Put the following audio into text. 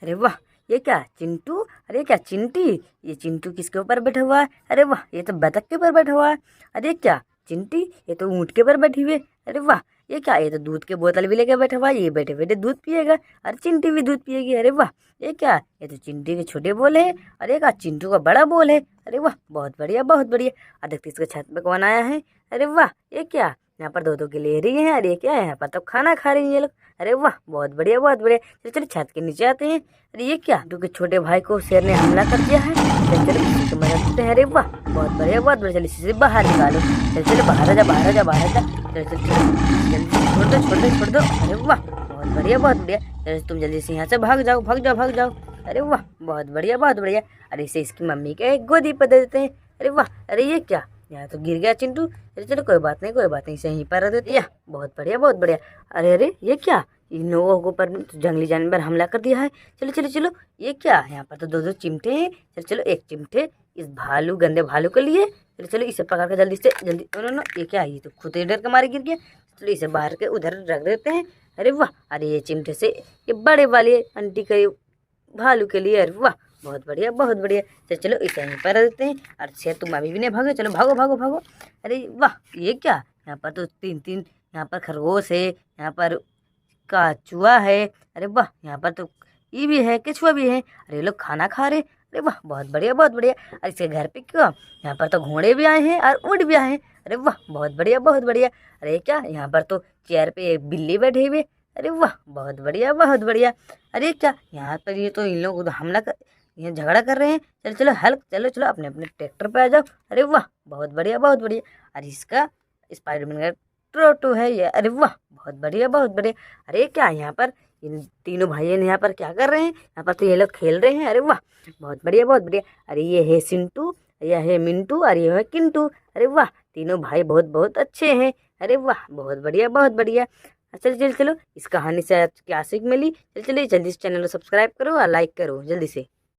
अरे वाह, ये क्या चिंटू, अरे क्या चिंटी, ये चिंटू किसके ऊपर बैठा हुआ है? अरे वाह, ये तो बतख के ऊपर बैठा हुआ है। अरे क्या चिंटी, ये तो ऊँट के ऊपर बैठी हुई है। अरे वाह, ये क्या, ये तो दूध की बोतल भी लेके बैठा हुआ है, ये बैठे बैठे दूध पिएगा। अरे चिंटी भी दूध पिएगी। अरे वाह, ये क्या, ये तो चिंटी के छोटे बोल है। अरे क्या चिंटू का बड़ा बोल है। अरे वाह, बहुत बढ़िया बहुत बढ़िया। और देखते इसके छत पे कौन आया है। अरे वाह, ये क्या, यहाँ पर दो दो के ले रही है। अरे क्या है, यहाँ पर तो खाना खा रही है ये लोग। अरे वाह, बहुत बढ़िया बहुत बढ़िया। चलो चलो छत के नीचे आते हैं। अरे ये क्या, क्योंकि छोटे भाई को शेर ने हमला कर दिया है। चलो चलो किसी को मदद करते हैं। अरे वाह, बहुत बढ़िया बहुत बढ़िया। चलो इसी से बाहर निकालो। चलो चलो बाहर आ जा बाहर आ जा बाहर आ जा। चलो चलो चलो जल्दी छोड़ दो छोड़ दो छोड़ दो। अरे वाह, बहुत बढ़िया बहुत बढ़िया। चलो तुम जल्दी से यहाँ से भाग जाओ भाग जाओ भाग जाओ। अरे वाह, बहुत बढ़िया बहुत बढ़िया। अरे इसे इसकी मम्मी के एक गोदी पर दे देते हैं। अरे वाह, अरे ये क्या, यहाँ तो गिर गया चिंटू। चलो चलो कोई बात नहीं कोई बात नहीं, इसे यहीं पर रख देते हैं। बहुत बढ़िया बहुत बढ़िया। अरे अरे ये क्या, इन लोगों के ऊपर जंगली जानवर हमला कर दिया है। चलो चलो चलो, ये क्या, यहाँ पर तो दो दो चिमटे हैं। चलो चलो एक चिमटे इस भालू गंदे भालू के लिए। चलो चलो इसे पकड़ कर जल्दी से जल्दी। नो ये क्या, ये तो खुद ही डर के मारे गिर गया। चलो इसे बाहर के उधर रख देते हैं। अरे वाह, अरे ये चिमटे से ये बड़े वाले आंटी के भालू के लिए। अरे वाह, बहुत बढ़िया बहुत बढ़िया। चलो चलो इसे यहीं पर रख देते हैं। और शेर तुम अभी भी नहीं भागो, चलो भागो भागो भागो। अरे वाह, ये क्या, यहाँ पर तो तीन तीन, यहाँ पर खरगोश है, यहाँ पर कछुआ है। अरे वाह, यहाँ पर तो ये भी है केचुआ भी है। अरे ये लोग खाना खा रहे। अरे वाह, बहुत बढ़िया बहुत बढ़िया। अरे इसके घर पे क्यों, यहाँ पर तो घोड़े भी आए हैं और ऊँट भी आए हैं। अरे वाह, बहुत बढ़िया बहुत बढ़िया। अरे क्या, यहाँ पर तो चेयर पे एक बिल्ली बैठी हुई है। अरे वाह, बहुत बढ़िया बहुत बढ़िया। अरे क्या, यहाँ पर ये तो इन लोग हमला कर, ये झगड़ा कर रहे हैं। चलो चलो हल्क, चलो चलो अपने अपने ट्रैक्टर पे आ जाओ। अरे वाह, बहुत बढ़िया बहुत बढ़िया। अरे इसका स्पाइडरमैन का टोटो है ये। अरे वाह, बहुत बढ़िया बहुत बढ़िया। अरे क्या, यहाँ पर इन तीनों भाइयों ने यहाँ पर क्या कर रहे हैं, यहाँ पर तो ये लोग खेल रहे हैं। अरे वाह, बहुत बढ़िया बहुत बढ़िया। अरे ये है सिंटू, यह है मिंटू और ये है किंटू। अरे वाह, तीनों भाई बहुत बहुत अच्छे हैं। अरे वाह, बहुत बढ़िया बहुत बढ़िया। चलो चलो चलो, इस कहानी से आज क्या सीख मिली। चलो चलिए जल्दी से चैनल को सब्सक्राइब करो और लाइक करो जल्दी से।